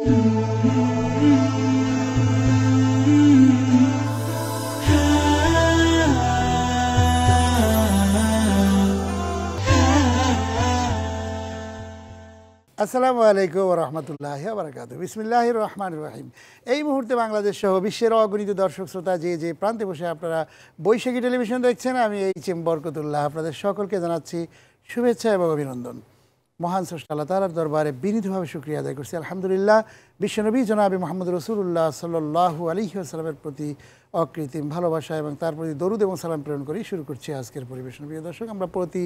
আসসালামু আলাইকুম ওয়া রাহমাতুল্লাহি ওয়া বারাকাতুহু। বিসমিল্লাহির রহমানির রহিম। এই মুহূর্তে বাংলাদেশ সহ বিশ্বের অগণিত দর্শক শ্রোতা যে প্রান্তে বসে আপনারা বৈশাখী টেলিভিশন দেখছেন, আমি এইচ.এম. বরকতুল্লাহ আপনাদের সকলকে জানাচ্ছি শুভেচ্ছা এবং অভিনন্দন। মহান স্রষ্টা আল্লাহ তাআলার দরবারে বিনীতভাবে শুকরিয়া আদায় করছি। আলহামদুলিল্লাহ, বিশ্বনবী জনাবে মুহাম্মদ রাসূলুল্লাহ সাল্লাল্লাহু আলাইহি ওয়াসাল্লামের প্রতি অকৃত্রিম ভালোবাসা এবং তার প্রতি দরুদ এবং সালাম প্রেরণ করেই শুরু করছি আজকের পরিবেশন। প্রিয় দর্শক, আমরা প্রতি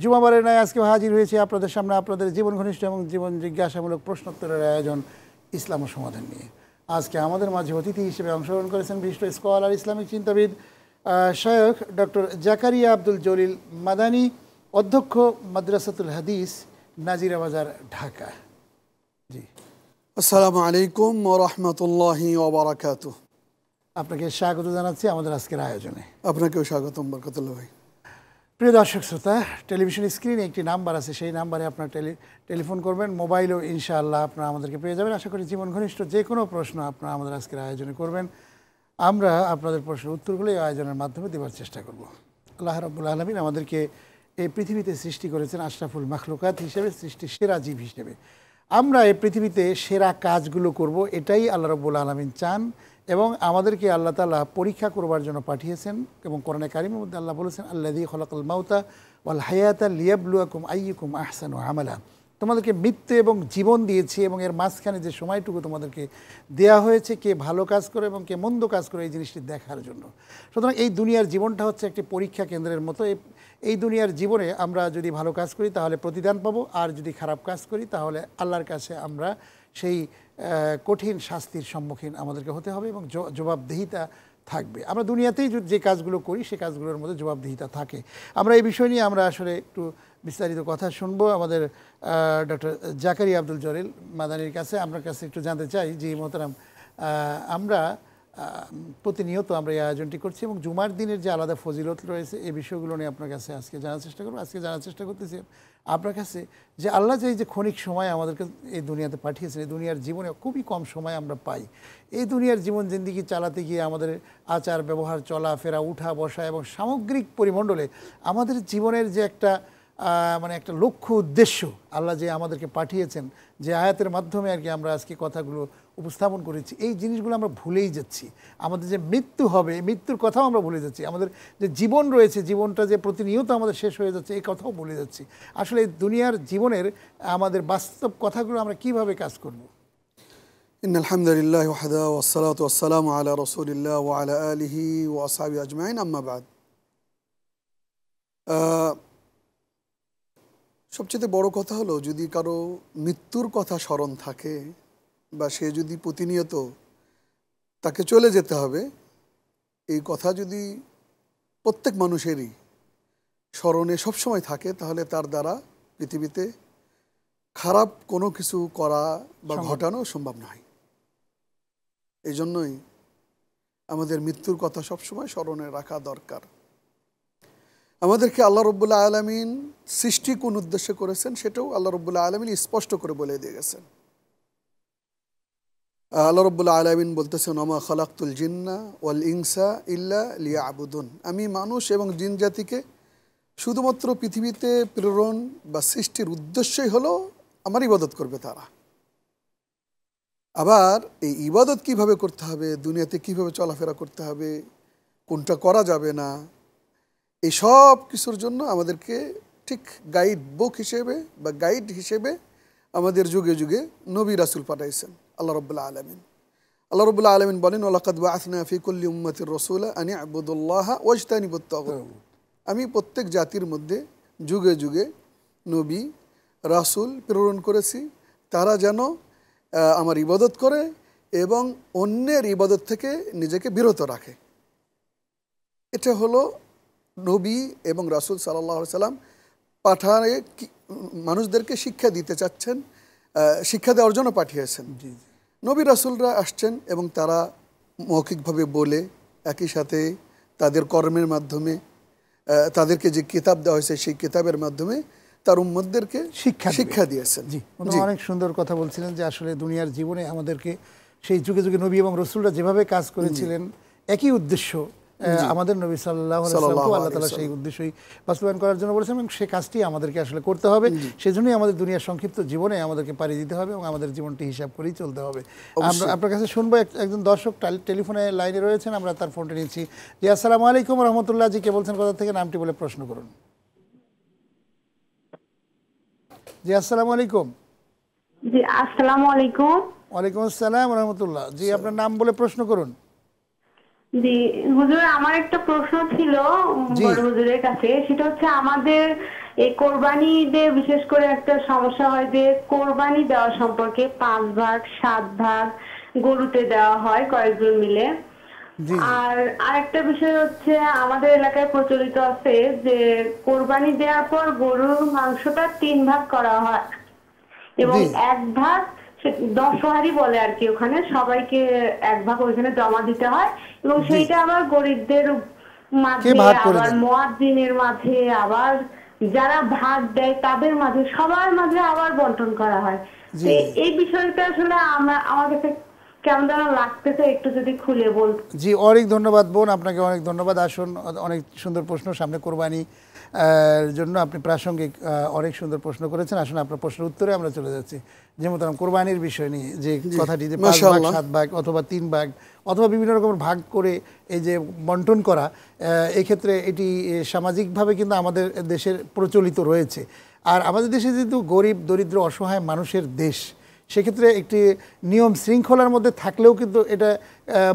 জুমাবারের ন্যায় আজকে হাজির হয়েছি আপনাদের সামনে আপনাদের জীবন ঘনিষ্ঠ এবং জীবন জিজ্ঞাসামূলক প্রশ্নোত্তরের আয়োজন ইসলাম ও সমাধান নিয়ে। আজকে আমাদের মাঝে অতিথি হিসেবে অংশগ্রহণ করেছেন বিশিষ্ট স্কলার, ইসলামিক চিন্তাবিদ শায়খ ডক্টর জাকারিয়া আব্দুল জলিল মাদানী, অধ্যক্ষ মাদ্রাসাতুল হাদিস নাজিরা বাজার, ঢাকা। জি, আসসালামু আলাইকুম ওয়া রাহমাতুল্লাহি ওয়া বারাকাতুহু। আপনাকে স্বাগত জানাচ্ছি আমাদের আজকের আয়োজনে। আপনাকেও স্বাগতম বরকতুল্লাহ ভাই। প্রিয় দর্শক শ্রোতা, টেলিভিশন স্ক্রিনে একটি নাম্বার আছে, সেই নাম্বারে আপনার টেলিফোন করবেন, মোবাইলেও ইনশাআল্লাহ আপনারা আমাদেরকে পেয়ে যাবেন। আশা করি জীবন ঘনিষ্ঠ যে কোনো প্রশ্ন আপনারা আমাদের আজকের আয়োজনে করবেন, আমরা আপনাদের প্রশ্নের উত্তরগুলো এই আয়োজনের মাধ্যমে দেওয়ার চেষ্টা করব। আল্লাহ রাব্বুল আলামিন আমাদেরকে এই পৃথিবীতে সৃষ্টি করেছেন আশরাফুল মাখলুকাত হিসেবে, সৃষ্টির সেরা জীব হিসেবে। আমরা এই পৃথিবীতে সেরা কাজগুলো করব, এটাই আল্লাহ রাব্বুল আলামিন চান এবং আমাদেরকে আল্লাহ তাআলা পরীক্ষা করবার জন্য পাঠিয়েছেন। এবং কোরআনে কারিমের মধ্যে আল্লাহ বলেছেন, আল্লাযী খালাকাল মাউতা ওয়াল হায়াতা লিয়াবলুয়াকুম আইয়ুকুম আহসানু আমালা। তোমাদেরকে মৃত্যু এবং জীবন দিয়েছি এবং এর মাঝখানে যে সময়টুকু তোমাদেরকে দেয়া হয়েছে, কে ভালো কাজ করে এবং কে মন্দ কাজ করে, এই জিনিসটি দেখার জন্য। সুতরাং এই দুনিয়ার জীবনটা হচ্ছে একটি পরীক্ষা কেন্দ্রের মতো। এই দুনিয়ার জীবনে আমরা যদি ভালো কাজ করি তাহলে প্রতিদান পাবো, আর যদি খারাপ কাজ করি তাহলে আল্লাহর কাছে আমরা সেই কঠিন শাস্তির সম্মুখীন আমাদেরকে হতে হবে এবং জবাবদিহিতা থাকবে। আমরা দুনিয়াতেই যে কাজগুলো করি সে কাজগুলোর মধ্যে জবাবদিহিতা থাকে। আমরা এই বিষয় নিয়ে আমরা আসলে একটু বিস্তারিত কথা শুনবো আমাদের ডক্টর জাকারিয়া আব্দুল জলিল মাদানীর কাছে। আপনার কাছে একটু জানতে চাই যে মোহতারাম, আমরা প্রতিনিয়ত আমরা এই আয়োজনটি করছি এবং জুমার দিনের যে আলাদা ফজিলত রয়েছে এই বিষয়গুলো নিয়ে আপনার কাছে আজকে জানার চেষ্টা করবো। আজকে জানার চেষ্টা করতেছি আপনার কাছে যে আল্লাহ যে ক্ষণিক সময় আমাদেরকে এই দুনিয়াতে পাঠিয়েছেন, এই দুনিয়ার জীবনে খুবই কম সময় আমরা পাই। এই দুনিয়ার জীবন জিন্দিগি চালাতে গিয়ে আমাদের আচার ব্যবহার, চলাফেরা, উঠা বসা এবং সামগ্রিক পরিমণ্ডলে আমাদের জীবনের যে একটা একটা লক্ষ্য উদ্দেশ্য আল্লাহ যে আমাদেরকে পাঠিয়েছেন, যে আয়াতের মাধ্যমে আর কি আমরা আজকে কথাগুলো উপস্থাপন করেছি, এই জিনিসগুলো আমরা ভুলেই যাচ্ছি। আমাদের যে মৃত্যু হবে, এই মৃত্যুর কথাও আমরা ভুলে যাচ্ছি। আমাদের যে জীবন রয়েছে, জীবনটা যে প্রতিনিয়ত আমাদের শেষ হয়ে যাচ্ছে, এই কথাও ভুলে যাচ্ছি। আসলে এই দুনিয়ার জীবনের আমাদের বাস্তব কথাগুলো আমরা কিভাবে কাজ করব? ইন্নাল হামদুলিল্লাহি ওয়াহদাহু ওয়াসসালাতু ওয়াসসালামু আলা রাসূলিল্লাহ ওয়া আলা আলিহি ওয়া আসহাবিহি আজমাইন, আম্মা বাদ। সবচেয়ে বড় কথা হলো, যদি কারো মৃত্যুর কথা স্মরণ থাকে বা সে যদি প্রতিনিয়ত তাকে চলে যেতে হবে, এই কথা যদি প্রত্যেক মানুষেরই স্মরণে সবসময় থাকে, তাহলে তার দ্বারা পৃথিবীতে খারাপ কোনো কিছু করা বা ঘটানো সম্ভব নয়। এই জন্যই আমাদের মৃত্যুর কথা সবসময় স্মরণে রাখা দরকার। আমাদেরকে আল্লাহ রাব্বুল আলামিন সৃষ্টি কোন উদ্দেশ্যে করেছেন সেটাও আল্লাহ রাব্বুল আলামিন স্পষ্ট করে বলে দিয়ে গেছেন। আল্লাহ রাব্বুল আলামিন বলতেছেন, ওমা খালাকতুল জিন্না ওয়াল ইনসা ইল্লা লিয়াবুদুন। আমি মানুষ এবং জিন জাতিকে শুধুমাত্র পৃথিবীতে প্রেরণ বা সৃষ্টির উদ্দেশ্যই হলো আমার ইবাদত করবে তারা। আবার এই ইবাদত কিভাবে করতে হবে, দুনিয়াতে কিভাবে চলাফেরা করতে হবে, কোনটা করা যাবে না, এই সব কিছুর জন্য আমাদেরকে ঠিক গাইড বুক হিসেবে বা গাইড হিসেবে আমাদের যুগে যুগে নবী রাসূল পাঠাইছেন আল্লাহ রাব্বুল আলামিন। আল্লাহ রাব্বুল আলামিন বলেন, ওয়ালাকাদ বাআসনা ফি কুল্লি উম্মাতির রাসূলা আন ইবুদুল্লাহা ওয়াজতানিবুত তাগুত। আমি প্রত্যেক জাতির মধ্যে যুগে যুগে নবী রাসূল প্রেরণ করেছি, তারা যেন আমার ইবাদত করে এবং অন্যের ইবাদত থেকে নিজেকে বিরত রাখে। এটা হলো নবী এবং রাসূল সাল্লাল্লাহু আলাইহি সাল্লাম পাঠানে মানুষদেরকে শিক্ষা দিতে চাচ্ছেন, শিক্ষা দেওয়ার জন্য পাঠিয়েছেন। নবী রাসূলরা আসছেন এবং তারা মৌখিকভাবে বলে, একই সাথে তাদের কর্মের মাধ্যমে, তাদেরকে যে কিতাব দেওয়া হয়েছে সেই কিতাবের মাধ্যমে তার উম্মতদেরকে শিক্ষা দিয়েছেন। জি, অনেক সুন্দর কথা বলছিলেন যে আসলে দুনিয়ার জীবনে আমাদেরকে সেই যুগে যুগে নবী এবং রসুলরা যেভাবে কাজ করেছিলেন, একই উদ্দেশ্য আমাদের নবী সাল্লাল্লাহু আলাইহি ওয়াসাল্লামকে আল্লাহ তাআলা সেই উদ্দেশ্যই বাস্তবায়ন করার জন্য বলেছেন এবং সেই কাজটি আমাদেরকে আসলে করতে হবে। সেজন্যই আমাদের দুনিয়ার সংক্ষিপ্ত জীবনে আমাদেরকে পাড়ি দিতে হবে এবং আমাদের জীবনটি হিসাব করেই চলতে হবে। আমরা আপনার কাছে শুনবো, একজন দর্শক টেলিফোনে লাইনে রয়েছেন, আমরা তার ফোনটা নিচ্ছি। জি, আসসালামু আলাইকুম ওয়া রাহমাতুল্লাহ। জি, কে বলছেন, কোথা থেকে, নামটি বলে প্রশ্ন করুন। জি, আসসালামু আলাইকুম। জি, আসসালামু আলাইকুম। ওয়ালাইকুম আসসালাম ওয়া রাহমাতুল্লাহ। জি, আপনার নাম বলে প্রশ্ন করুন। জি হুজুর, আমার একটা প্রশ্ন ছিল বড় হুজুরের কাছে। সেটা হচ্ছে, আমাদের এই কোরবানি ঈদে বিশেষ করে একটা সমস্যা হয় যে কোরবানি দেওয়া সম্পর্কে 5 ভাগ 7 ভাগ গরুতে দেওয়া হয় কয়েকজন মিলে। আর আরেকটা বিষয় হচ্ছে, আমাদের এলাকায় প্রচলিত আছে যে কোরবানি দেওয়ার পর গরুর মাংসটা 3 ভাগ করা হয় এবং 1 ভাগ দশহারি বলে আর কি, ওখানে সবাইকে 1 ভাগ ওইখানে জমা দিতে হয় এবং সেইটা আবার গরিবদের মাঝে, আবার মুয়াজ্জিনের মাঝে, আবার যারা ভাগ দেয় তাদের মাঝে, সবার মাঝে আবার বন্টন করা হয়। এই বিষয়টা আসলে আমার কাছে কেমন যেন লাগতেছে, একটু যদি খুলে বলতেন। জি, অনেক ধন্যবাদ বোন, আপনাকে অনেক ধন্যবাদ। আসুন, অনেক সুন্দর প্রশ্ন, সামনে কোরবানি জন্য আপনি প্রাসঙ্গিক অনেক সুন্দর প্রশ্ন করেছেন। আসুন, আপনার প্রশ্নের উত্তরে আমরা চলে যাচ্ছি। যেমন কোরবানির বিষয় নিয়ে যে কথাটি, যে 5 ভাগ 7 ভাগ অথবা 3 ভাগ অথবা বিভিন্ন রকমের ভাগ করে এই যে বন্টন করা, এক্ষেত্রে এটি সামাজিকভাবে কিন্তু আমাদের দেশের প্রচলিত রয়েছে। আর আমাদের দেশে যেহেতু গরিব দরিদ্র অসহায় মানুষের দেশ, সেক্ষেত্রে একটি নিয়ম শৃঙ্খলার মধ্যে থাকলেও কিন্তু এটা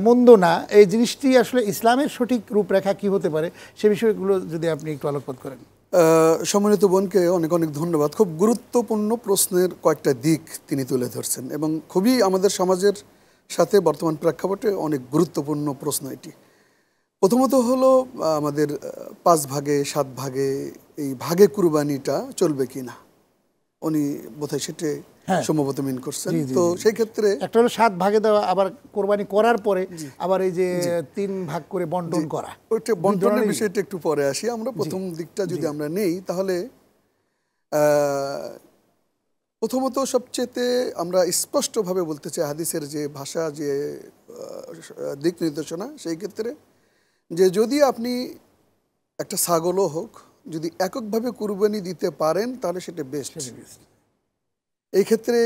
মন্দ না। এই জিনিসটি আসলে ইসলামের সঠিক রূপরেখা কি হতে পারে, সে বিষয়গুলো যদি আপনি একটু আলোকপাত করেন। সম্মানিত বোনকে অনেক অনেক ধন্যবাদ। খুব গুরুত্বপূর্ণ প্রশ্নের কয়েকটা দিক তিনি তুলে ধরছেন এবং খুবই আমাদের সমাজের সাথে বর্তমান প্রেক্ষাপটে অনেক গুরুত্বপূর্ণ প্রশ্ন এটি। প্রথমত হলো আমাদের 5 ভাগে 7 ভাগে এই ভাগে কুরবানিটা চলবে কি না, উনি বোধহয় সেটা সম্ভবত মিন করছেন। তো সেই ক্ষেত্রে একটা হলো 7 ভাগে দেওয়া, আবার কোরবানি করার পরে আবার এই যে 3 ভাগ করে বন্টন করা, ওইটা বন্টনের বিষয়টা একটু পরে আসি। আমরা প্রথম দিকটা যদি আমরা নেই, তাহলে প্রথমত সবচেয়েতে আমরা স্পষ্টভাবে বলতে চাই হাদিসের যে ভাষা, যে দিক নির্দেশনা, সেই ক্ষেত্রে যে যদি আপনি একটা ছাগলও হোক যদি এককভাবে কুরবানি দিতে পারেন তাহলে সেটা বেস্ট। এই ক্ষেত্রে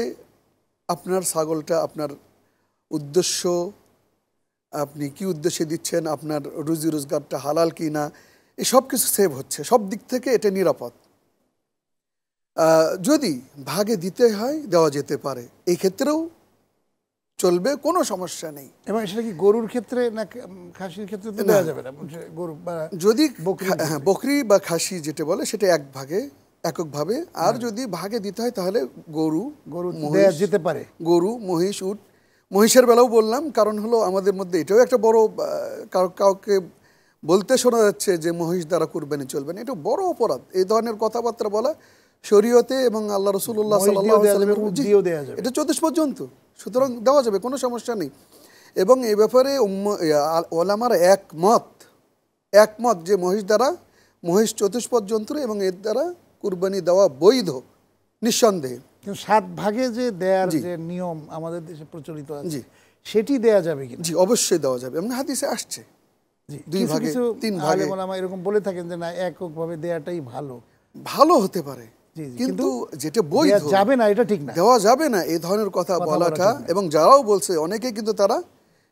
আপনার ছাগলটা, আপনার উদ্দেশ্য, আপনি কি উদ্দেশ্যে দিচ্ছেন, আপনার রুজি রোজগারটা হালাল কি না, এই সব কিছু সেভ হচ্ছে, সব দিক থেকে এটা নিরাপদ। যদি ভাগে দিতে হয় দেওয়া যেতে পারে, এই ক্ষেত্রেও চলবে, কোনো সমস্যা নেই। এবং সেটা কি গরুর ক্ষেত্রে না খাসির ক্ষেত্রে তো দেওয়া যাবে না? গরু বা যদি বকরি বা খাসি যেটা বলে সেটা 1 ভাগে এককভাবে, আর যদি ভাগে দিতে হয় তাহলে গরু দেয়া যেতে পারে। গরু, মহিষ, উট। মহিষের বেলাও বললাম, কারণ হলো আমাদের মধ্যে এটাও একটা বড়, কাউকে বলতে শোনা যাচ্ছে যে মহিষ দ্বারা কুরবানি চলবে না, এটা বড় অপরাধ। এই ধরনের কথাবার্তা বলা শরীয়তে এবং আল্লাহ রাসূলুল্লাহ সাল্লাল্লাহু আলাইহি ওয়াসাল্লাম এটা 24 পর্যন্ত, সুতরাং দেওয়া যাবে, কোনো সমস্যা নেই। এবং এই ব্যাপারে ওলামার একমত যে মহিষ 24 পর্যন্ত এবং এর দ্বারা কুরবানি দেওয়া বৈধ নিঃসন্দেহে। কিন্তু 7 ভাগে যে দেয়ার যে নিয়ম আমাদের দেশে প্রচলিত আছে, সেটি দেয়া যাবে কি? জি, অবশ্যই দেওয়া যাবে, এবং হাদিসে আসছে 2 ভাগে 3 ভাগে। ওলামা এরকম বলে থাকেন যে না, এককভাবে দেয়াটাই ভালো হতে পারে, কিন্তু যেটা বৈধ যাবে না, এটা ঠিক না, দেওয়া যাবে না, এই ধরনের কথা বলাটা। এবং যারাও বলছে অনেকে কিন্তু তারা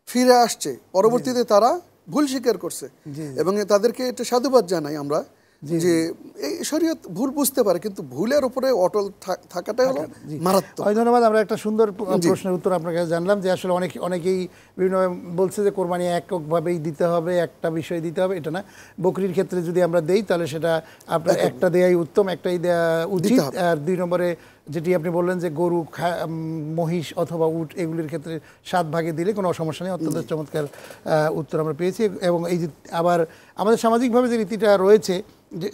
ফিরে আসছে, পরবর্তীতে তারা ভুল স্বীকার করছে, এবং তাদেরকে এটা সাধুবাদ জানাই আমরা যে এই শরীয়ত ভুল বুঝতে পারে, কিন্তু ভুলের উপরে অটল থাকাটাই হলো মারাত্মক। ধন্যবাদ। আমরা একটা সুন্দর প্রশ্নের উত্তর আপনার কাছে জানলাম যে আসলে অনেকেই বিভিন্ন বলছে যে কোরবানি এককভাবেই দিতে হবে, একটা বিষয় দিতে হবে, এটা না। বকরির ক্ষেত্রে যদি আমরা দেই তাহলে সেটা আপনার একটা দেয়াই উত্তম, একটাই দেয়া উচিত। আর 2 নম্বরে যেটি আপনি বললেন যে গরু, মহিষ অথবা উট, এগুলির ক্ষেত্রে 7 ভাগে দিলে কোনো সমস্যা নেই। অত্যন্ত চমৎকার উত্তর আমরা পেয়েছি। এবং এই যে আবার আমাদের সামাজিকভাবে যে রীতিটা রয়েছে,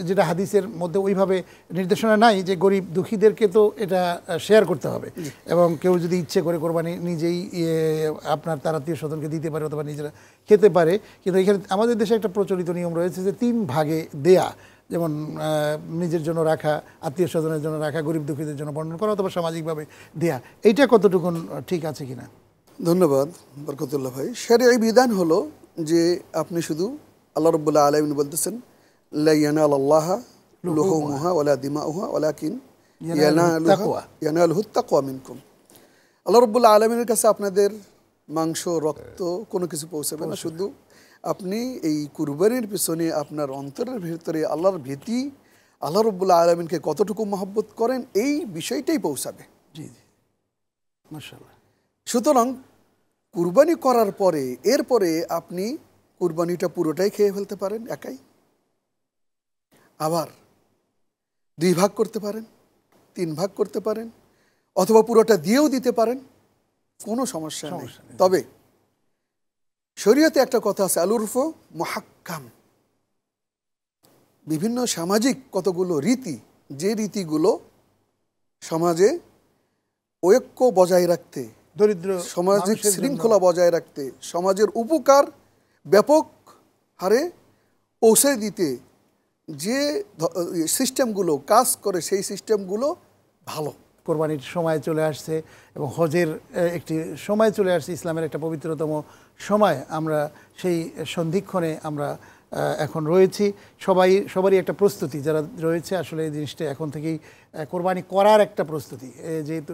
যেটা হাদিসের মধ্যে ওইভাবে নির্দেশনা নাই, যে গরিব দুঃখীদেরকে তো এটা শেয়ার করতে হবে, এবং কেউ যদি ইচ্ছে করে কোরবানি নিজেই আপনার তার আত্মীয় স্বজনকে দিতে পারে অথবা নিজেরা খেতে পারে। কিন্তু এখানে আমাদের দেশে একটা প্রচলিত নিয়ম রয়েছে যে 3 ভাগে দেয়া, যেমন নিজের জন্য রাখা, আত্মীয় স্বজনের জন্য রাখা, গরিব দুঃখীদের জন্য বন্টন করা অথবা সামাজিকভাবে দেয়া, এইটা কতটুকু ঠিক আছে কিনা? ধন্যবাদ বরকতুল্লাহ ভাই। শরীয়ী বিধান হলো যে আপনি শুধু আল্লাহ রাব্বুল আলামিন বলতেছেন লা ইয়ানালাল্লাহা লুহুমুহা ওয়ালা দিমাউহা ওয়ালাকিন ইয়ানালুহুত তাকওয়া মিনকুম। আল্লাহ রাব্বুল আলামিনের কাছে আপনাদের মাংস, রক্ত কোনো কিছু পৌঁছাবে না, শুধু আপনি এই কুরবানির পিছনে আপনার অন্তরের ভিতরে আল্লাহর ভীতি, আল্লাহ রাব্বুল আলামিনকে কতটুকু মহব্বত করেন এই বিষয়টাই পৌঁছাবে। জি জি, মাশাআল্লাহ। সুতরাং কুরবানি করার পরে এরপরে আপনি কুরবানিটা পুরোটাই খেয়ে ফেলতে পারেন একাই, আবার 2 ভাগ করতে পারেন, 3 ভাগ করতে পারেন, অথবা পুরোটা দিয়েও দিতে পারেন, কোনো সমস্যা নেই। তবে শরীয়তে একটা কথা আছে, আল-উরফু মুহাক্কাম, বিভিন্ন সামাজিক কতগুলো রীতি, যে রীতিগুলো সমাজে ঐক্য বজায় রাখতে, দরিদ্র সামাজিক শৃঙ্খলা বজায় রাখতে, সমাজের উপকার ব্যাপক হারে পৌঁছে দিতে যে সিস্টেমগুলো কাজ করে সেই সিস্টেমগুলো ভালো। কোরবানির সময় চলে আসছে এবং হজের একটি সময় চলে আসছে, ইসলামের একটা পবিত্রতম সময়। আমরা সেই সন্ধিক্ষণে আমরা এখন রয়েছি, সবারই একটা প্রস্তুতি যারা রয়েছে, আসলে এই জিনিসটা এখন থেকেই কোরবানি করার একটা প্রস্তুতি, যেহেতু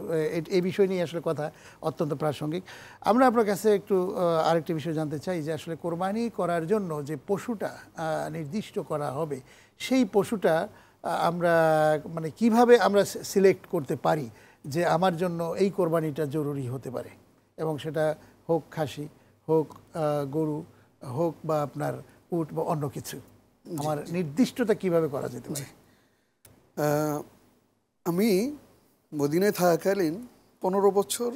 এই বিষয় নিয়ে আসলে কথা অত্যন্ত প্রাসঙ্গিক। আমরা আপনার কাছে একটু আরেকটি বিষয় জানতে চাই যে আসলে কোরবানি করার জন্য যে পশুটা নির্দিষ্ট করা হবে, সেই পশুটা আমরা মানে কিভাবে আমরা সিলেক্ট করতে পারি যে আমার জন্য এই কোরবানিটা জরুরি হতে পারে, এবং সেটা হোক খাসি, হোক গরু, হোক বা আপনার উট বা অন্য কিছু, আমার নির্দিষ্টতা কিভাবে করা যেতে পারে? আমি মদিনায় থাকাকালীন 15 বছর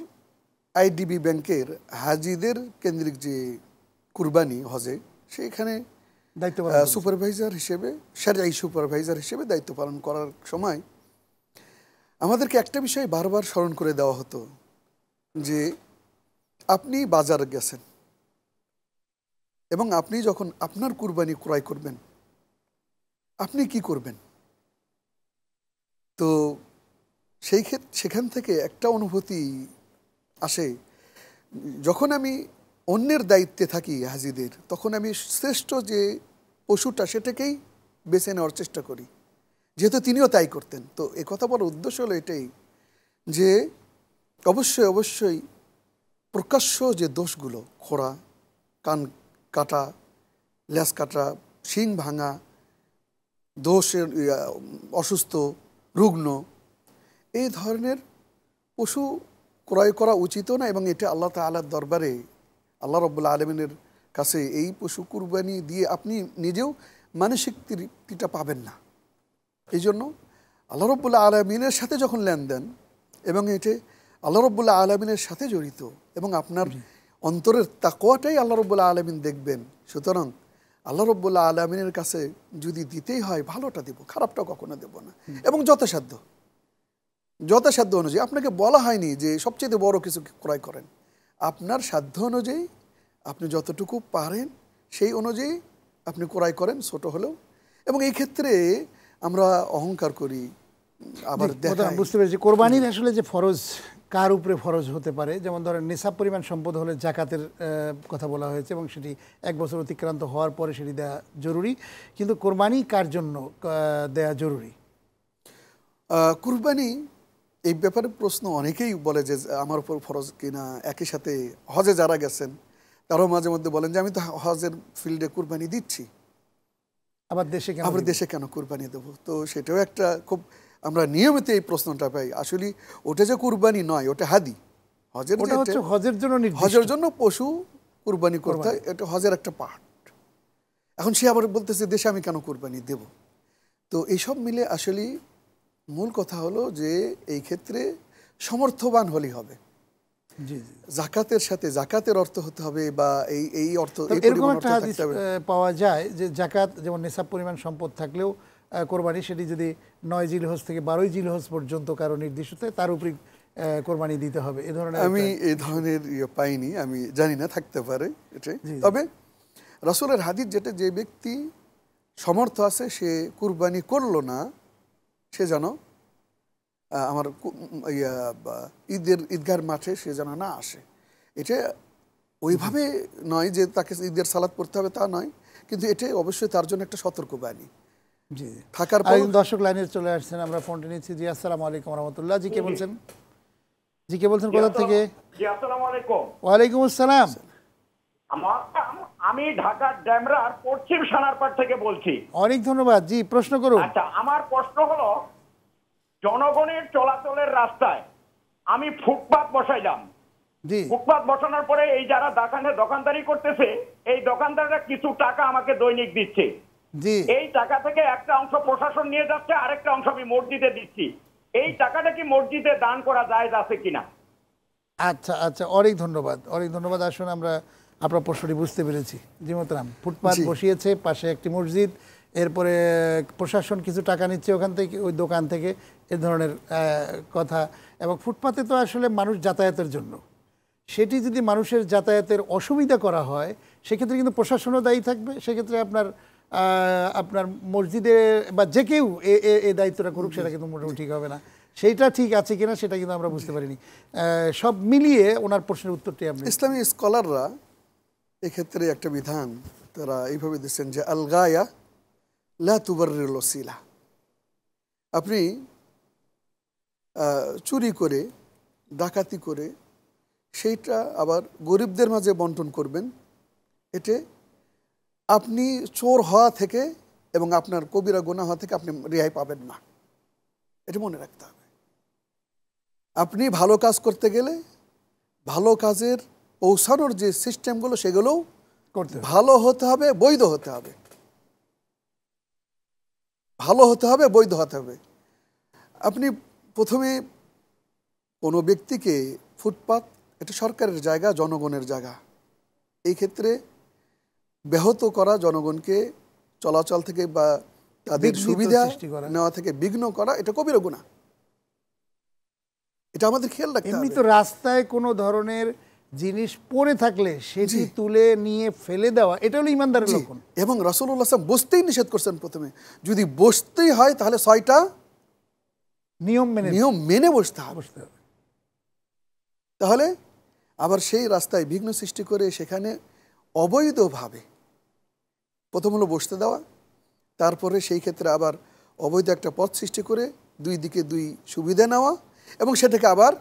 আইডিবি ব্যাংকের হাজিদের কেন্দ্রিক যে কুরবানি হজে, সেখানে সুপারভাইজার হিসেবে, শরঈ সুপারভাইজার হিসেবে দায়িত্ব পালন করার সময় আমাদেরকে একটা বিষয় বারবার স্মরণ করে দেওয়া হতো যে আপনি বাজার গেছেন এবং আপনি যখন আপনার কুরবানি ক্রয় করবেন, আপনি কি করবেন? তো সেখান থেকে একটা অনুভূতি আসে, যখন আমি অন্যের দায়িত্বে থাকি হাজিদের, তখন আমি শ্রেষ্ঠ যে পশুটা সেটাকেই বেছে নেওয়ার চেষ্টা করি, যেহেতু তিনিও তাই করতেন। তো কথা বলার উদ্দেশ্য হলো এটাই যে অবশ্যই অবশ্যই প্রকাশ্য যে দোষগুলো, খোঁড়া, কান কাটা, লেজ কাটা, শিং ভাঙা, দোষের অসুস্থ, রুগ্ন, এই ধরনের পশু ক্রয় করা উচিত না, এবং এটা আল্লাহ তাআলার দরবারে, আল্লাহ রাব্বুল আলামিনের কাছে এই পশু কুরবানি দিয়ে আপনি নিজেও মানসিক তৃপ্তিটা পাবেন না। এই জন্য আল্লাহ রাব্বুল আলামিনের সাথে যখন লেনদেন, এবং এটা আল্লাহ রাব্বুল আলামিনের সাথে জড়িত, এবং আপনার অন্তরের তাকওয়াটাই আল্লাহ রাব্বুল আলামিন দেখবেন। সুতরাং আল্লাহ রাব্বুল আলামিনের কাছে যদি দিতেই হয়, ভালোটা দেব, খারাপটা কখনো দেব না, এবং যথাসাধ্য অনুযায়ী। আপনাকে বলা হয়নি যে সবচেয়ে বড় কিছু ক্রয় করেন, আপনার সাধ্য অনুযায়ী আপনি যতটুকু পারেন সেই অনুযায়ী আপনি ক্রয় করেন, ছোট হলেও। এবং এই ক্ষেত্রে আমরা অহংকার করি, আবার বুঝতে পেরেছি কোরবানির আসলে যে ফরজ কার উপরে ফরজ হতে পারে, যেমন ধরেন নিসাব পরিমাণ সম্পদ হলে জাকাতের কথা বলা হয়েছে, এবং সেটি 1 বছর অতিক্রান্ত হওয়ার পরে সেটি দেওয়া জরুরি, কিন্তু কোরবানি কার জন্য দেয়া জরুরি? কুরবানি এই ব্যাপারে প্রশ্ন অনেকেই বলে যে আমার উপর ফরজ কিনা। একই সাথে হজে যারা গেছেন তারাও মাঝে মধ্যে বলেন যে আমি তো হজের ফিল্ডে কুরবানি দিচ্ছি, আবার দেশে কেন কুরবানি দেবো? তো সেটাও একটা খুব, আমরা নিয়মিত এই প্রশ্নটা পাই। আসলে ওটা যে কুরবানি নয়, ওটা হাদি, হজের জন্য পশু কুরবানি করতে হয়, এটা হজের একটা পার্ট। এখন সে আবার বলতেছে দেশে আমি কেন কুরবানি দেব? তো এইসব মিলে আসলে মূল কথা হলো যে এই ক্ষেত্রে সমর্থবান হলেই হবে। জাকাতের সাথে জাকাতের অর্থ হতে হবে, বা এই অর্থ এরকম একটা হাদিস পাওয়া যায় যে জাকাত যেমন নিসাব পরিমাণ সম্পদ থাকলেও কোরবানি সেটি যদি 9 জিলহজ থেকে 12 জিলহজ পর্যন্ত কারো নির্দিষ্ট, তার উপরে কোরবানি দিতে হবে। এই ধরনের আমি এই ধরনের পাইনি, আমি জানি না, থাকতে পারে এটাই। তবে রাসূলের হাদিস যেটা, যে ব্যক্তি সমর্থ আছে সে কুরবানি করলো না, সে যেন আমার ঈদগার মাঠে সে যেন না আসে। এটা ওইভাবে নয় যে তাকে ঈদের সালাত পড়তে হবে তা নয়, কিন্তু এটা অবশ্যই তার জন্য একটা সতর্কবাণী জি। থাকার পর। আরেকজন দর্শক লাইনে চলে আসছেন, আমরা ফোনটি নিচ্ছি। জি, আসসালামু আলাইকুম রহমতুল্লাহ। জি, কে বলছেন? জি, কে বলছেন, কোথা থেকে? জি, আসসালামু আলাইকুম। ওয়ালাইকুম আসসালাম। আমি ঢাকার ডেমরার পশ্চিম সানারপাড় থেকে বলছি। অনেক ধন্যবাদ। জি, প্রশ্ন করুন। আচ্ছা, আমার প্রশ্ন হলো, জনগণের চলাচলের রাস্তায় আমি ফুটপাত বসাইলাম। জি ফুটপাত বসানোর পরে এই যারা দোকানদারি করতেছে, এই দোকানদাররা কিছু টাকা আমাকে দৈনিক দিচ্ছে। জি এই টাকা থেকে একটা অংশ প্রশাসন নিয়ে যাচ্ছে, আরেকটা অংশ আমি মসজিদে দিচ্ছি। এই টাকাটা কি মসজিদে দান করা জায়েজ আছে কিনা? আচ্ছা আচ্ছা, অনেক ধন্যবাদ, অনেক ধন্যবাদ। আসুন, আমরা আপনার প্রশ্নটি বুঝতে পেরেছি। জি মোহতারাম, ফুটপাত বসিয়েছে পাশে একটি মসজিদ, এরপরে প্রশাসন কিছু টাকা নিচ্ছে ওখান থেকে, ওই দোকান থেকে, এ ধরনের কথা। এবং ফুটপাতে তো আসলে মানুষ যাতায়াতের জন্য, সেটি যদি মানুষের যাতায়াতের অসুবিধা করা হয় সেক্ষেত্রে কিন্তু প্রশাসনও দায়ী থাকবে। সেক্ষেত্রে আপনার আপনার মসজিদে বা যে কেউ এই দায়িত্বটা করুক, সেটা কিন্তু মোটামুটি ঠিক হবে না। সেইটা ঠিক আছে কিনা সেটা কিন্তু আমরা বুঝতে পারিনি। সব মিলিয়ে ওনার প্রশ্নের উত্তরটি আপনি। ইসলামী স্কলাররা এক্ষেত্রে একটা বিধান তারা এইভাবে দিচ্ছেন যে আল গায়া লা তুবাররিল ওসিলা। আপনি চুরি করে, ডাকাতি করে সেইটা আবার গরিবদের মাঝে বন্টন করবেন, এতে আপনি চোর হওয়া থেকে এবং আপনার কবিরা গুনাহ হওয়া থেকে আপনি রেহাই পাবেন না। এটা মনে রাখতে হবে। আপনি ভালো কাজ করতে গেলে ভালো কাজের পৌঁছানোর যে সিস্টেমগুলো সেগুলোও করতে ভালো হতে হবে, বৈধ হতে হবে। ভালো হতে হবে, বৈধ হতে হবে। আপনি প্রথমে কোনো ব্যক্তিকে, ফুটপাত এটা সরকারের জায়গা, জনগণের জায়গা, এই ক্ষেত্রে ব্যাহত করা, জনগণকে চলাচল থেকে বা তাদের সুবিধা নেওয়া থেকে বিঘ্ন করা, এটা কবিরা গুনাহ। এটা আমাদের খেয়াল রাখতে হবে। এমনি তো রাস্তায় কোনো ধরনের জিনিস পড়ে থাকলে সেটি তুলে নিয়ে ফেলে দেওয়া, এটা হলো ইমানদারের লক্ষণ। এবং রাসূলুল্লাহ সাল্লাল্লাহু আলাইহি ওয়াসাল্লাম বসতেই নিষেধ করছেন প্রথমে। যদি বসতেই হয় তাহলে 6টা নিয়ম মেনে বসতে হবে। তাহলে আবার সেই রাস্তায় বিঘ্ন সৃষ্টি করে সেখানে অবৈধভাবে প্রথম হলো বসতে দেওয়া, তারপরে সেই ক্ষেত্রে আবার অবৈধ একটা পথ সৃষ্টি করে দুই দিকে দুই সুবিধা নেওয়া, এবং সেটাকে আবার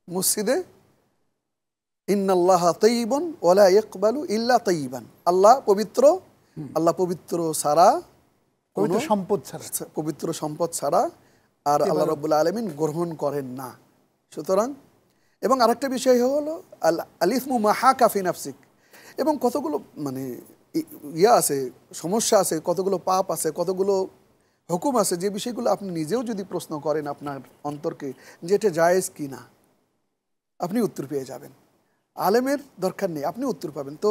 মসজিদে ইন্নাল্লাহা তাইয়িবুন ওয়া লা ইয়াকবালু ইল্লা তাইয়িবান, আল্লাহ পবিত্র, আল্লাহ পবিত্র ছাড়া, পবিত্র সম্পদ ছাড়া আর আল্লাহ রাব্বুল আলামিন গ্রহণ করেন না। সুতরাং, এবং আরেকটা বিষয় হলো আল ইসমু মা হাকা ফি নাফসিক, এবং কতগুলো মানে আছে, সমস্যা আছে, কতগুলো পাপ আছে, কতগুলো হুকুম আছে, যে বিষয়গুলো আপনি নিজেও যদি প্রশ্ন করেন আপনার অন্তরকে যে এটা জায়েজ কি না, আপনি উত্তর পেয়ে যাবেন। আলেমের দরকার নেই, আপনি উত্তর পাবেন। তো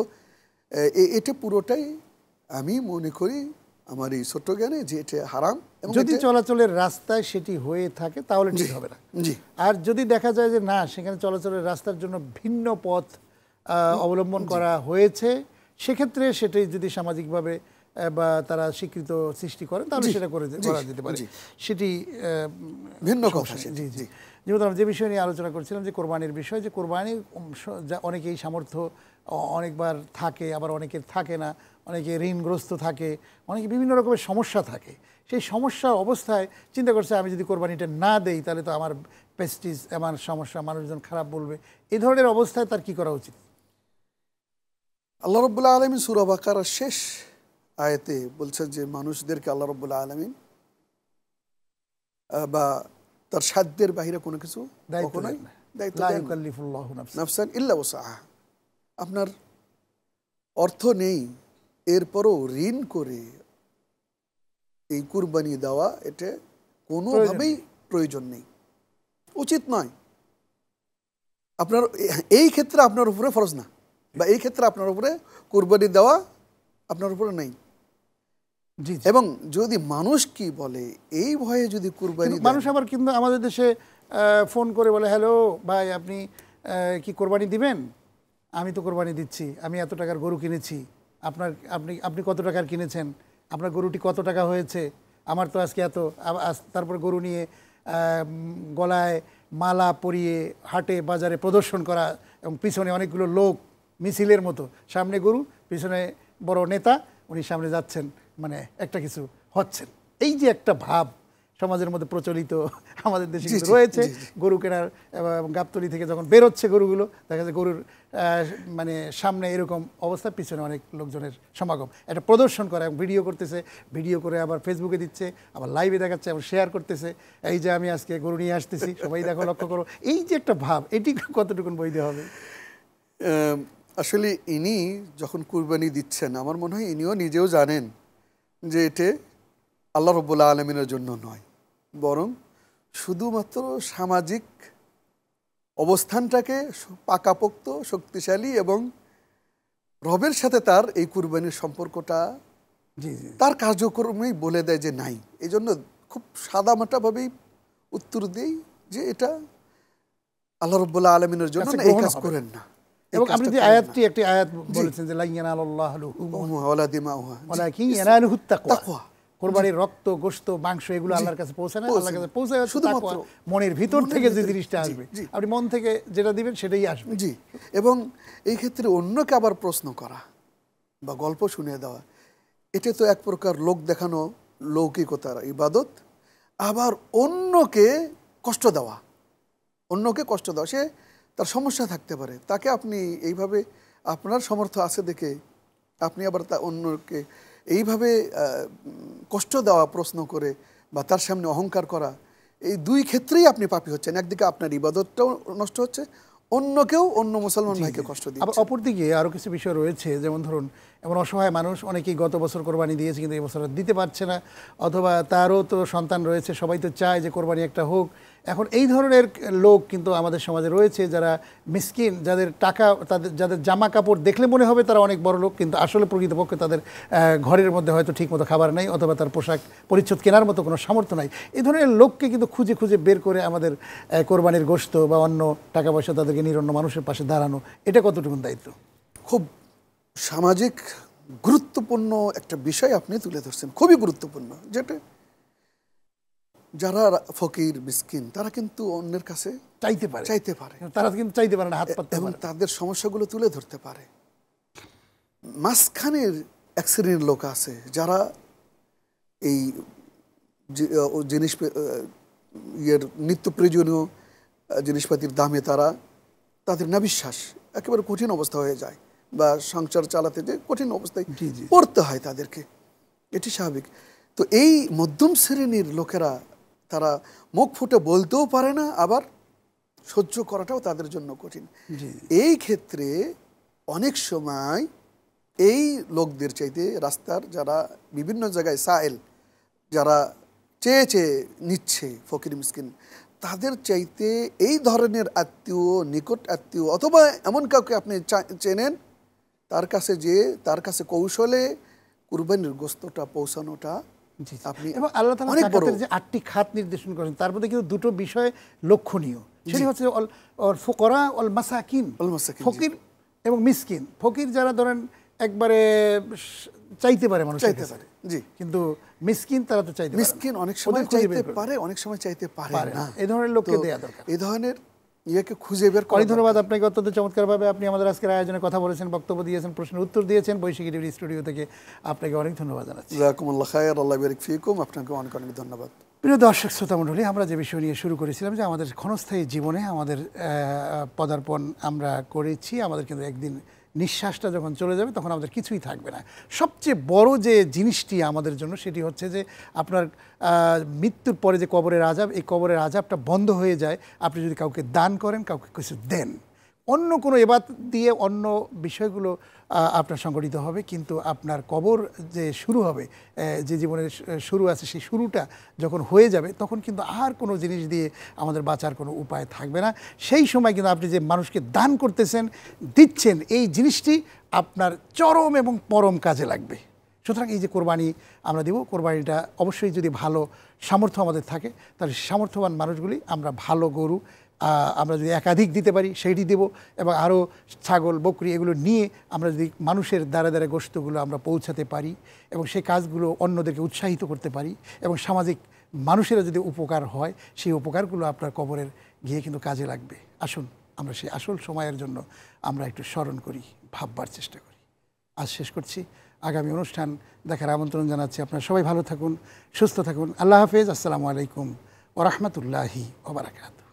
এটা পুরোটাই আমি মনে করি আমার এই ছোট্ট জ্ঞানে যে এটা হারাম। যদি চলাচলের রাস্তায় সেটি হয়ে থাকে তাহলে ঠিক হবে না। আর যদি দেখা যায় যে না, সেখানে চলাচলের রাস্তার জন্য ভিন্ন পথ অবলম্বন করা হয়েছে, সেক্ষেত্রে সেটাই যদি সামাজিকভাবে বা তারা স্বীকৃত সৃষ্টি করেন তাহলে সেটা করা যেতে পারে, সেটি ভিন্ন কথা। জি জি, যেহেতু আমরা যে বিষয় নিয়ে আলোচনা করছিলাম যে কোরবানির বিষয়, যে কোরবানির অনেকেই সামর্থ্য অনেকবার থাকে, আবার অনেকের থাকে না, অনেকে ঋণগ্রস্ত থাকে, অনেকে বিভিন্ন রকমের সমস্যা থাকে। সেই সমস্যা অবস্থায় চিন্তা করছে আমি যদি কোরবানিটা না দেই তাহলে তো আমার প্রেস্টিজ, আমার সমস্যা, মানুষজন খারাপ বলবে। এই ধরনের অবস্থায় তার কি করা উচিত? আল্লাহ রাব্বুল আলামিন সূরা বাকারার শেষ আয়াতে বলছেন যে মানুষদেরকে আল্লাহ রাব্বুল আলামিন বা তার সাধ্যের বাইরে কোনো কিছু কখনোই দায়িত্ব দেন নাফসান ইল্লা ওয়াসআহা। আপনার অর্থ নেই, এরপরও ঋণ করে এই কুরবানি দেওয়া এটা কোনোভাবেই প্রয়োজন নেই, উচিত নয়। আপনার এই ক্ষেত্রে আপনার উপরে ফরজ না, বা এই ক্ষেত্রে আপনার উপরে কুরবানি দেওয়া আপনার উপরে নেই। এবং যদি মানুষ কি বলে এই ভয়ে যদি কুরবানি, মানুষ আবার কিন্তু আমাদের দেশে ফোন করে বলে, হ্যালো ভাই, আপনি কি কোরবানি দিবেন? আমি তো কোরবানি দিচ্ছি, আমি এত টাকার গরু কিনেছি, আপনি কত টাকার কিনেছেন? আপনার গরুটি কত টাকা হয়েছে, আমার তো আজকে এত, তারপর গরু নিয়ে গলায় মালা পরিয়ে হাটে বাজারে প্রদর্শন করা, এবং পিছনে অনেকগুলো লোক মিছিলের মতো, সামনে গরু পিছনে বড় নেতা, উনি সামনে যাচ্ছেন, মানে একটা কিছু হচ্ছেন। এই যে একটা ভাব সমাজের মধ্যে প্রচলিত আমাদের দেশে কিন্তু রয়েছে, গরু কেনার গাবতলী থেকে যখন বেরোচ্ছে গরুগুলো, দেখা যায় গরুর মানে সামনে এরকম অবস্থা, পিছনে অনেক লোকজনের সমাগম, একটা প্রদর্শন করে এবং ভিডিও করতেছে, ভিডিও করে আবার ফেসবুকে দিচ্ছে, আবার লাইভে দেখাচ্ছে, আবার শেয়ার করতেছে, এই যে আমি আজকে গরু নিয়ে আসতেছি, সবাই দেখো, লক্ষ্য করো। এই যে একটা ভাব, এটি কতটুকুন বৈধ হবে? আসলে ইনি যখন কুরবানি দিচ্ছেন, আমার মনে হয় ইনিও নিজেও জানেন যে এটা আল্লাহ রাব্বুল আলামিনের জন্য নয়, বরং শুধুমাত্র সামাজিক অবস্থানটাকে পাকাপোক্ত, শক্তিশালী এবং রবের সাথে তার এই কুরবানির সম্পর্কটা তার কার্যক্রমেই বলে দেয় যে নাই। এই জন্য খুব সাদামাটাভাবেই উত্তর দেই যে এটা আল্লাহ রাব্বুল আলামিনের জন্য এই কাজ করেন না। এবং আপনি যে আয়াতটি, একটি আয়াত বলেছেন যে লা ইয়ানালুল্লাহু লুহুমুহা ওয়ালা দিমাউহা, ওয়ালাকিন ইয়ানালুহুত তাকওয়া, কুরবানির রক্ত, গোশত, মাংস এগুলো আল্লাহর কাছে পৌঁছায় না, আল্লাহর কাছে পৌঁছায় শুধুমাত্র মনের ভিতর থেকে যে জিনিসটা আসবে, আপনি মন থেকে যেটা দিবেন সেটাই আসবে। জি, এবং এই ক্ষেত্রে অন্যকে আবার প্রশ্ন করা বা গল্প শুনিয়ে দেওয়া, এটা তো এক প্রকার লোক দেখানো লৌকিকতার ইবাদত। আবার অন্যকে কষ্ট দেওয়া, সে তার সমস্যা থাকতে পারে, তাকে আপনি এইভাবে আপনার সামর্থ্য আছে দেখে আপনি আবার অন্যকে এইভাবে কষ্ট দেওয়া, প্রশ্ন করে বা তার সামনে অহংকার করা, এই দুই ক্ষেত্রেই আপনি পাপী হচ্ছেন। একদিকে আপনার ইবাদতটাও নষ্ট হচ্ছে, অন্যকেও, অন্য মুসলমান ভাইকে কষ্ট দিচ্ছে। আবার অপরদিকে আরও কিছু বিষয় রয়েছে, যেমন ধরুন এমন অসহায় মানুষ, অনেকেই গত বছর কোরবানি দিয়েছে কিন্তু এই বছর দিতে পারছে না, অথবা তারও তো সন্তান রয়েছে, সবাই তো চায় যে কোরবানি একটা হোক। এখন এই ধরনের লোক কিন্তু আমাদের সমাজে রয়েছে, যারা মিসকিন, যাদের টাকা, যাদের জামা কাপড় দেখলে মনে হবে তারা অনেক বড় লোক, কিন্তু আসলে প্রকৃতপক্ষে তাদের ঘরের মধ্যে হয়তো ঠিকমতো খাবার নেই, অথবা তার পোশাক পরিচ্ছদ কেনার মতো কোনো সামর্থ্য নাই। এই ধরনের লোককে কিন্তু খুঁজে খুঁজে বের করে আমাদের কোরবানির গোশত বা অন্য টাকা পয়সা তাদেরকে নিরন্ন মানুষের পাশে দাঁড়ানো, এটা কতটুকু দায়িত্ব? খুব সামাজিক গুরুত্বপূর্ণ একটা বিষয় আপনি তুলে ধরছেন, খুবই গুরুত্বপূর্ণ, যেটা যারা ফকির মিসকিন তারা কিন্তু অন্যের কাছে চাইতে পারে, তারা কিন্তু চাইতে পারে না, হাত পাততে এবং পারে, তাদের সমস্যাগুলো তুলে ধরতে পারে। মাঝখানের এক শ্রেণীর লোক আছে যারা এই জিনিস নিত্য প্রয়োজনীয় জিনিসপাতির দামে তাদের না বিশ্বাস, একেবারে কঠিন অবস্থা হয়ে যায়, বা সংসার চালাতে যে কঠিন অবস্থায় পড়তে হয় তাদেরকে, এটি স্বাভাবিক। তো এই মধ্যম শ্রেণীর লোকেরা তারা মুখ ফুটে বলতেও পারে না, আবার সহ্য করাটাও তাদের জন্য কঠিন। এই ক্ষেত্রে অনেক সময় এই লোকদের চাইতে রাস্তার যারা বিভিন্ন জায়গায় সায়েল, যারা চেয়ে চেয়ে নিচ্ছে ফকির মিসকিন, তাদের চাইতে এই ধরনের আত্মীয়, নিকট আত্মীয় অথবা এমন কাউকে আপনি চেনেন, তার কাছে যে তার কাছে কৌশলে কুরবানির গোশতটা পৌঁছানোটা আপনি, এবং আল্লাহ তাআলা যাকাতের যে 8টি খাত নির্দেশন করেন তার মধ্যে কিন্তু দুটো বিষয় লক্ষণীয়, সেটি হচ্ছে অল ফুকারা ওয়াল মাসাকিন, ফকির এবং মিসকিন। ফকির যারা ধরেন একবারে চাইতে পারে, মানুষ চাইতে পারে, জি, কিন্তু মিসকিন তারা তো চাইতে পারে, মিসকিন অনেক সময় চাইতে পারে, অনেক সময় চাইতে পারে না। এই ধরনের লোককে দেয়া দরকার, এই ধরনের ইয়াকে খুঁজে বের করা। অনেক ধন্যবাদ আপনাকে, অত্যন্ত চমৎকারভাবে আপনি আমাদের আজকের আয়োজনে কথা বলেছেন, বক্তব্য দিয়েছেন, প্রশ্নের উত্তর দিয়েছেন। বৈশাখী টিভি স্টুডিও থেকে আপনাকে অনেক ধন্যবাদ জানাচ্ছি। জাযাকুমুল্লাহ খায়র, আল্লাহ বারিক ফিকুম, আপনাকে অনেক অনেক ধন্যবাদ। প্রিয় দর্শক শ্রোতা মণ্ডলী, আমরা যে বিষয় নিয়ে শুরু করেছিলাম যে আমাদের ক্ষণস্থায়ী জীবনে আমাদের পদার্পণ আমরা করেছি, আমাদের কিন্তু একদিন নিঃশ্বাসটা যখন চলে যাবে তখন আমাদের কিছুই থাকবে না। সবচেয়ে বড় যে জিনিসটি আমাদের জন্য সেটি হচ্ছে যে আপনার মৃত্যুর পরে যে কবরের আযাব, এই কবরের আযাবটা বন্ধ হয়ে যায় আপনি যদি কাউকে দান করেন, কাউকে কিছু দেন। অন্য কোনো ইবাদত দিয়ে অন্য বিষয়গুলো আপনার সংগঠিত হবে, কিন্তু আপনার কবর যে শুরু হবে, যে জীবনের শুরু আছে, সেই শুরুটা যখন হয়ে যাবে তখন কিন্তু আর কোনো জিনিস দিয়ে আমাদের বাঁচার কোনো উপায় থাকবে না। সেই সময় কিন্তু আপনি যে মানুষকে দান করতেছেন, দিচ্ছেন, এই জিনিসটি আপনার চরম এবং পরম কাজে লাগবে। সুতরাং এই যে কোরবানি আমরা দেব, কোরবানিটা অবশ্যই যদি ভালো সামর্থ্য আমাদের থাকে, তাহলে সামর্থ্যবান মানুষগুলি আমরা ভালো গরু, আমরা যদি একাধিক দিতে পারি সেইটি দেব, এবং আরও ছাগল বকরি এগুলো নিয়ে আমরা যদি মানুষের দ্বারা দ্বারা গোশতগুলো আমরা পৌঁছাতে পারি এবং সেই কাজগুলো অন্যদেরকে উৎসাহিত করতে পারি এবং সামাজিক মানুষেরা যদি উপকার হয়, সেই উপকারগুলো আপনার কবরের গিয়ে কিন্তু কাজে লাগবে। আসুন আমরা সেই আসল সময়ের জন্য আমরা একটু স্মরণ করি, ভাববার চেষ্টা করি। আজ শেষ করছি, আগামী অনুষ্ঠান দেখার আমন্ত্রণ জানাচ্ছি। আপনারা সবাই ভালো থাকুন, সুস্থ থাকুন। আল্লাহ হাফেজ। আসসালামু আলাইকুম ওয়া রাহমাতুল্লাহি ওয়া বারাকাতুহু।